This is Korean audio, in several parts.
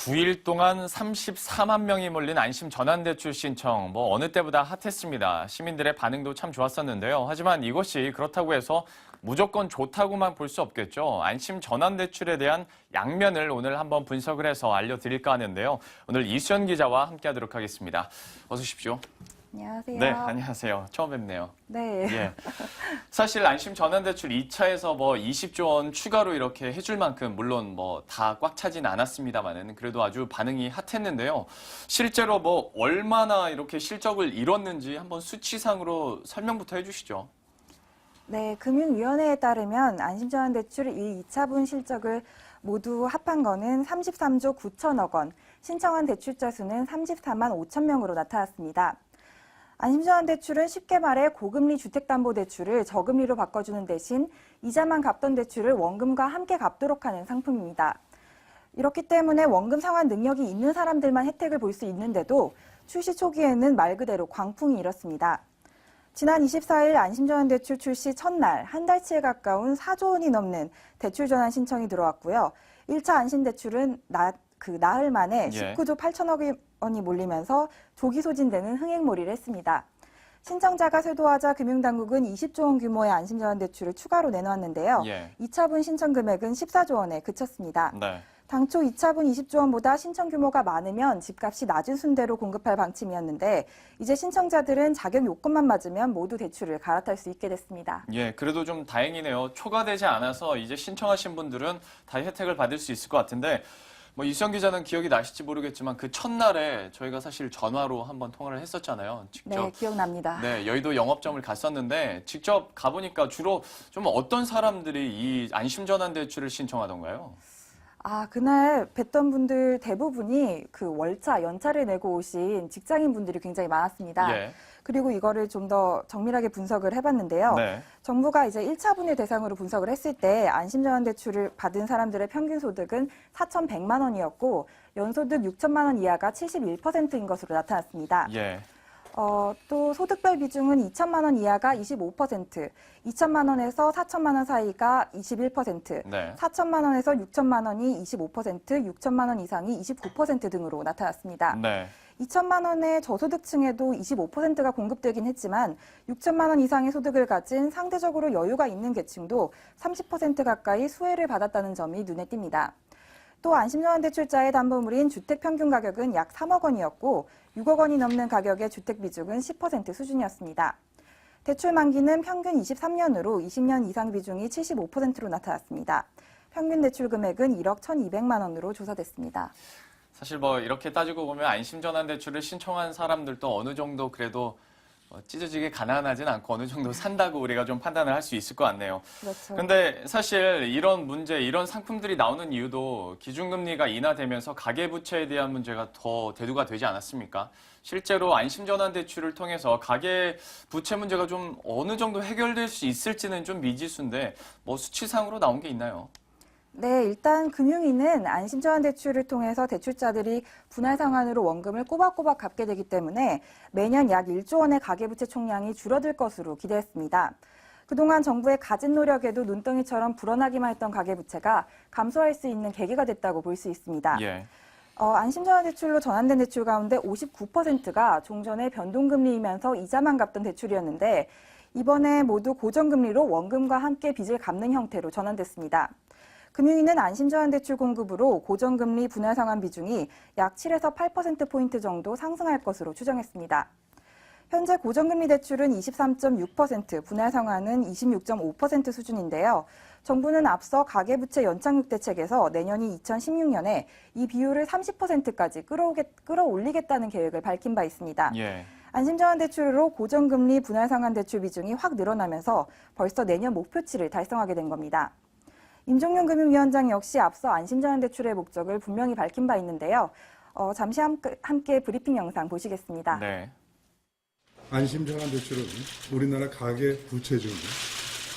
9일 동안 34만 명이 몰린 안심 전환대출 신청, 어느 때보다 핫했습니다. 시민들의 반응도 참 좋았었는데요. 하지만 이것이 그렇다고 해서 무조건 좋다고만 볼 수 없겠죠. 안심 전환대출에 대한 양면을 오늘 한번 분석을 해서 알려드릴까 하는데요. 오늘 이수연 기자와 함께하도록 하겠습니다. 어서 오십시오. 안녕하세요. 네, 안녕하세요. 처음 뵙네요. 네. 예. 사실 안심 전환대출 2차에서 20조 원 추가로 이렇게 해줄 만큼 물론 다 꽉 차진 않았습니다만은 그래도 아주 반응이 핫했는데요. 실제로 얼마나 이렇게 실적을 이뤘는지 한번 수치상으로 설명부터 해주시죠. 네, 금융위원회에 따르면 안심전환대출 1, 2차분 실적을 모두 합한 거는 33조 9천억 원, 신청한 대출자 수는 34만 5천 명으로 나타났습니다. 안심전환대출은 쉽게 말해 고금리 주택담보대출을 저금리로 바꿔주는 대신 이자만 갚던 대출을 원금과 함께 갚도록 하는 상품입니다. 이렇기 때문에 원금 상환 능력이 있는 사람들만 혜택을 볼 수 있는데도 출시 초기에는 말 그대로 광풍이 일었습니다. 지난 24일 안심전환대출 출시 첫날 한 달치에 가까운 4조 원이 넘는 대출 전환 신청이 들어왔고요. 1차 안심대출은 나흘 만에 19조 8천억 원이 몰리면서 조기 소진되는 흥행몰이를 했습니다. 신청자가 쇄도하자 금융당국은 20조 원 규모의 안심전환대출을 추가로 내놓았는데요. 2차분 신청 금액은 14조 원에 그쳤습니다. 네. 당초 2차분 20조 원보다 신청 규모가 많으면 집값이 낮은 순대로 공급할 방침이었는데 이제 신청자들은 자격 요건만 맞으면 모두 대출을 갈아탈 수 있게 됐습니다. 예, 그래도 좀 다행이네요. 초과되지 않아서 이제 신청하신 분들은 다 혜택을 받을 수 있을 것 같은데 이수연 기자는 기억이 나실지 모르겠지만 그 첫날에 저희가 사실 전화로 한번 통화를 했었잖아요. 직접. 네, 기억납니다. 네, 여의도 영업점을 갔었는데 직접 가보니까 주로 좀 어떤 사람들이 이 안심전환대출을 신청하던가요? 그날 뵀던 분들 대부분이 그 월차, 연차를 내고 오신 직장인분들이 굉장히 많았습니다. 예. 그리고 이거를 좀 더 정밀하게 분석을 해봤는데요. 네. 정부가 이제 1차분을 대상으로 분석을 했을 때 안심전환대출을 받은 사람들의 평균 소득은 4,100만 원이었고 연소득 6천만 원 이하가 71%인 것으로 나타났습니다. 예. 또 소득별 비중은 2천만 원 이하가 25%, 2천만 원에서 4천만 원 사이가 21%, 네. 4천만 원에서 6천만 원이 25%, 6천만 원 이상이 29% 등으로 나타났습니다. 네. 2천만 원의 저소득층에도 25%가 공급되긴 했지만 6천만 원 이상의 소득을 가진 상대적으로 여유가 있는 계층도 30% 가까이 수혜를 받았다는 점이 눈에 띕니다. 또 안심전환대출자의 담보물인 주택 평균 가격은 약 3억 원이었고 6억 원이 넘는 가격의 주택 비중은 10% 수준이었습니다. 대출 만기는 평균 23년으로 20년 이상 비중이 75%로 나타났습니다. 평균 대출 금액은 1억 1,200만 원으로 조사됐습니다. 사실 이렇게 따지고 보면 안심전환대출을 신청한 사람들도 어느 정도 그래도 찢어지게 가난하진 않고 어느 정도 산다고 우리가 좀 판단을 할 수 있을 것 같네요. 그렇죠. 근데 사실 이런 문제, 이런 상품들이 나오는 이유도 기준금리가 인하되면서 가계부채에 대한 문제가 더 대두가 되지 않았습니까? 실제로 안심전환대출을 통해서 가계부채 문제가 좀 어느 정도 해결될 수 있을지는 좀 미지수인데 수치상으로 나온 게 있나요? 네, 일단 금융위는 안심전환대출을 통해서 대출자들이 분할 상환으로 원금을 꼬박꼬박 갚게 되기 때문에 매년 약 1조 원의 가계부채 총량이 줄어들 것으로 기대했습니다. 그동안 정부의 갖은 노력에도 눈덩이처럼 불어나기만 했던 가계부채가 감소할 수 있는 계기가 됐다고 볼 수 있습니다. 예. 안심전환대출로 전환된 대출 가운데 59%가 종전의 변동금리이면서 이자만 갚던 대출이었는데 이번에 모두 고정금리로 원금과 함께 빚을 갚는 형태로 전환됐습니다. 금융위는 안심전환대출 공급으로 고정금리 분할 상환 비중이 약 7에서 8%포인트 정도 상승할 것으로 추정했습니다. 현재 고정금리 대출은 23.6%, 분할 상환은 26.5% 수준인데요. 정부는 앞서 가계부채 연착륙 대책에서 내년인 2016년에 이 비율을 30%까지 끌어올리겠다는 계획을 밝힌 바 있습니다. 예. 안심전환대출로 고정금리 분할 상환 대출 비중이 확 늘어나면서 벌써 내년 목표치를 달성하게 된 겁니다. 임종윤 금융위원장 역시 앞서 안심전환대출의 목적을 분명히 밝힌 바 있는데요. 잠시 함께 브리핑 영상 보시겠습니다. 네. 안심전환대출은 우리나라 가계 부채 중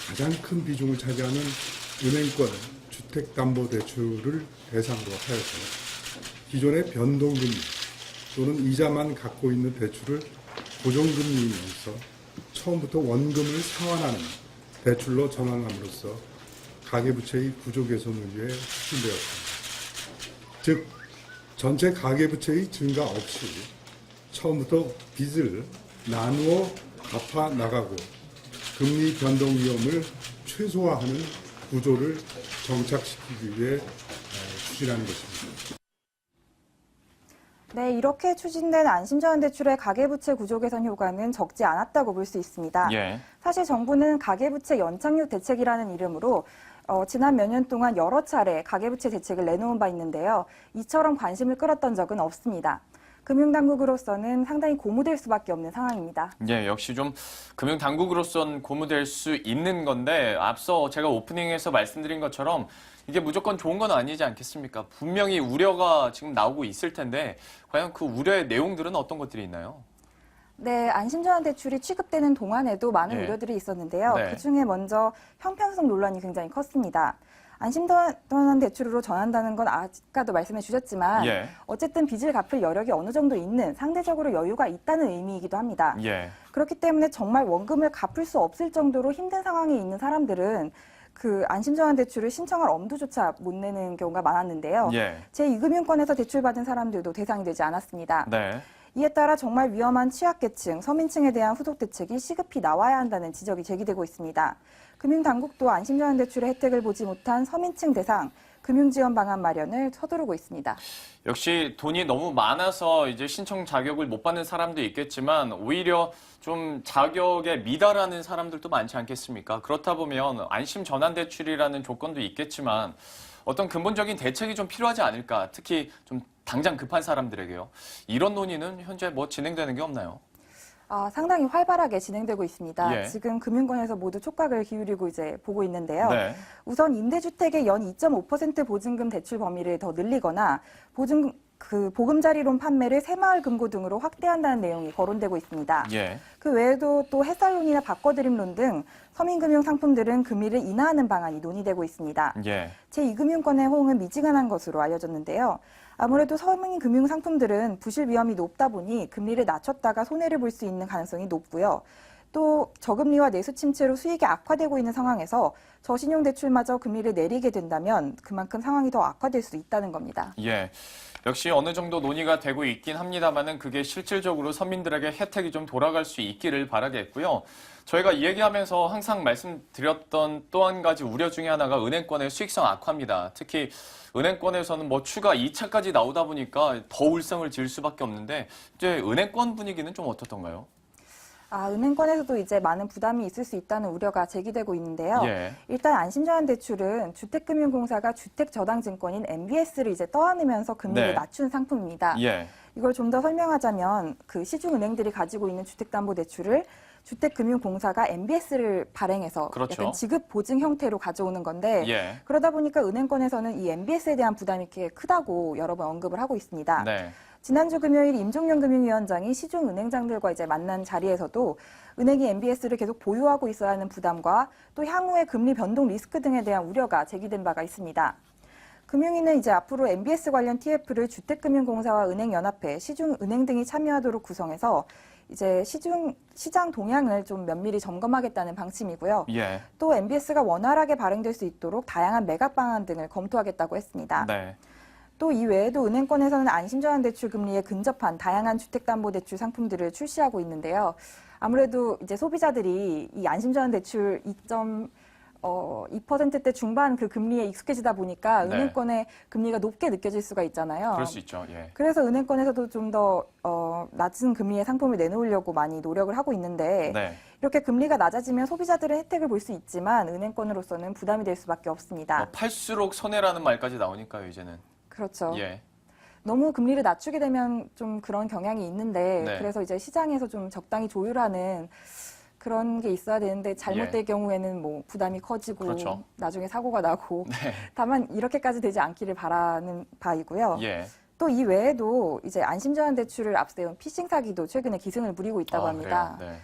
가장 큰 비중을 차지하는 은행권 주택담보대출을 대상으로 하여서 기존의 변동금리 또는 이자만 갖고 있는 대출을 고정금리이면서 처음부터 원금을 상환하는 대출로 전환함으로써 가계부채의 구조 개선을 위해 추진되었습니다. 즉, 전체 가계부채의 증가 없이 처음부터 빚을 나누어 갚아 나가고 금리 변동 위험을 최소화하는 구조를 정착시키기 위해 추진하는 것입니다. 네, 이렇게 추진된 안심전환대출의 가계부채 구조 개선 효과는 적지 않았다고 볼 수 있습니다. 예. 사실 정부는 가계부채 연착륙 대책이라는 이름으로 지난 몇 년 동안 여러 차례 가계부채 대책을 내놓은 바 있는데요. 이처럼 관심을 끌었던 적은 없습니다. 금융당국으로서는 상당히 고무될 수밖에 없는 상황입니다. 예, 역시 좀 금융당국으로선 고무될 수 있는 건데 앞서 제가 오프닝에서 말씀드린 것처럼 이게 무조건 좋은 건 아니지 않겠습니까? 분명히 우려가 지금 나오고 있을 텐데 과연 그 우려의 내용들은 어떤 것들이 있나요? 네, 안심전환대출이 취급되는 동안에도 많은 예. 우려들이 있었는데요. 네. 그중에 먼저 형평성 논란이 굉장히 컸습니다. 안심전환대출로 전한다는 건 아까도 말씀해 주셨지만 예. 어쨌든 빚을 갚을 여력이 어느 정도 있는 상대적으로 여유가 있다는 의미이기도 합니다. 예. 그렇기 때문에 정말 원금을 갚을 수 없을 정도로 힘든 상황에 있는 사람들은 그 안심전환대출을 신청할 엄두조차 못 내는 경우가 많았는데요. 예. 제2금융권에서 대출받은 사람들도 대상이 되지 않았습니다. 네. 이에 따라 정말 위험한 취약계층, 서민층에 대한 후속 대책이 시급히 나와야 한다는 지적이 제기되고 있습니다. 금융당국도 안심전환대출의 혜택을 보지 못한 서민층 대상 금융지원 방안 마련을 서두르고 있습니다. 역시 돈이 너무 많아서 이제 신청 자격을 못 받는 사람도 있겠지만 오히려 좀 자격에 미달하는 사람들도 많지 않겠습니까? 그렇다 보면 안심 전환 대출이라는 조건도 있겠지만 어떤 근본적인 대책이 좀 필요하지 않을까? 특히 좀 당장 급한 사람들에게요. 이런 논의는 현재 뭐 진행되는 게 없나요? 상당히 활발하게 진행되고 있습니다. 예. 지금 금융권에서 모두 촉각을 기울이고 이제 보고 있는데요. 네. 우선 임대주택의 연 2.5% 보증금 대출 범위를 더 늘리거나 보금자리론 판매를 새마을 금고 등으로 확대한다는 내용이 거론되고 있습니다. 예. 그 외에도 또 햇살론이나 바꿔드림론 등 서민금융 상품들은 금리를 인하하는 방안이 논의되고 있습니다. 예. 제2금융권의 호응은 미지근한 것으로 알려졌는데요. 아무래도 서민금융 상품들은 부실 위험이 높다 보니 금리를 낮췄다가 손해를 볼 수 있는 가능성이 높고요. 또 저금리와 내수 침체로 수익이 악화되고 있는 상황에서 저신용 대출마저 금리를 내리게 된다면 그만큼 상황이 더 악화될 수 있다는 겁니다. 예. 역시 어느 정도 논의가 되고 있긴 합니다만은 그게 실질적으로 서민들에게 혜택이 좀 돌아갈 수 있기를 바라겠고요. 저희가 이 얘기하면서 항상 말씀드렸던 또 한 가지 우려 중에 하나가 은행권의 수익성 악화입니다. 특히 은행권에서는 뭐 추가 2차까지 나오다 보니까 더 울상을 지을 수밖에 없는데 이제 은행권 분위기는 좀 어떻던가요? 은행권에서도 이제 많은 부담이 있을 수 있다는 우려가 제기되고 있는데요. 예. 일단 안심전환대출은 주택금융공사가 주택저당증권인 MBS를 이제 떠안으면서 금리를 네. 낮춘 상품입니다. 예. 이걸 좀 더 설명하자면 그 시중은행들이 가지고 있는 주택담보대출을 주택금융공사가 MBS를 발행해서 그렇죠. 약간 지급 보증 형태로 가져오는 건데 예. 그러다 보니까 은행권에서는 이 MBS에 대한 부담이 이렇게 크다고 여러 번 언급을 하고 있습니다. 네. 지난주 금요일 임종영 금융위원장이 시중 은행장들과 이제 만난 자리에서도 은행이 MBS를 계속 보유하고 있어야 하는 부담과 또 향후의 금리 변동 리스크 등에 대한 우려가 제기된 바가 있습니다. 금융위는 이제 앞으로 MBS 관련 TF를 주택금융공사와 은행연합회, 시중은행 등이 참여하도록 구성해서 이제 시장 동향을 좀 면밀히 점검하겠다는 방침이고요. 예. 또 MBS가 원활하게 발행될 수 있도록 다양한 매각 방안 등을 검토하겠다고 했습니다. 네. 또 이 외에도 은행권에서는 안심전환대출 금리에 근접한 다양한 주택담보대출 상품들을 출시하고 있는데요. 아무래도 이제 소비자들이 이 안심전환대출 2.2%대 중반 그 금리에 익숙해지다 보니까 네. 은행권의 금리가 높게 느껴질 수가 있잖아요. 그럴 수 있죠. 예. 그래서 은행권에서도 좀 더 낮은 금리의 상품을 내놓으려고 많이 노력을 하고 있는데 네. 이렇게 금리가 낮아지면 소비자들은 혜택을 볼 수 있지만 은행권으로서는 부담이 될 수밖에 없습니다. 팔수록 손해라는 말까지 나오니까요, 이제는. 그렇죠. 예. 너무 금리를 낮추게 되면 좀 그런 경향이 있는데 네. 그래서 이제 시장에서 좀 적당히 조율하는 그런 게 있어야 되는데 잘못될 경우에는 뭐 부담이 커지고 그렇죠. 나중에 사고가 나고 네. 다만 이렇게까지 되지 않기를 바라는 바이고요. 예. 또 이 외에도 이제 안심전환대출을 앞세운 피싱 사기도 최근에 기승을 부리고 있다고 합니다. 그래요? 네.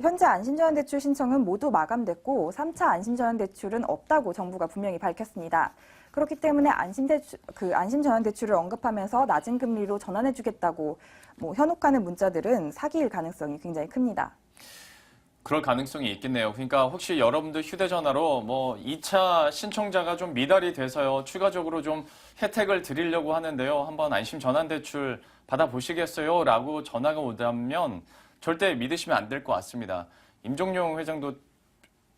현재 안심전환대출 신청은 모두 마감됐고 3차 안심전환대출은 없다고 정부가 분명히 밝혔습니다. 그렇기 때문에 안심전환대출을 언급하면서 낮은 금리로 전환해주겠다고 현혹하는 문자들은 사기일 가능성이 굉장히 큽니다. 그럴 가능성이 있겠네요. 그러니까 혹시 여러분들 휴대전화로 뭐 2차 신청자가 좀 미달이 돼서요. 추가적으로 좀 혜택을 드리려고 하는데요. 한번 안심 전환대출 받아보시겠어요? 라고 전화가 오다면 절대 믿으시면 안 될 것 같습니다. 임종용 회장도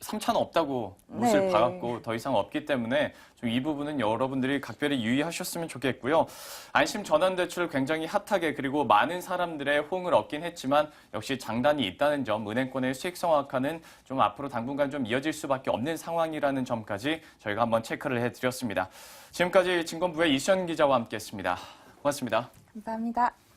3차는 없다고 못을 네. 박았고 더 이상 없기 때문에 좀 이 부분은 여러분들이 각별히 유의하셨으면 좋겠고요. 안심 전환대출 굉장히 핫하게 그리고 많은 사람들의 호응을 얻긴 했지만 역시 장단이 있다는 점, 은행권의 수익성악화는 좀 앞으로 당분간 좀 이어질 수밖에 없는 상황이라는 점까지 저희가 한번 체크를 해드렸습니다. 지금까지 증권부의 이수연 기자와 함께했습니다. 고맙습니다. 감사합니다.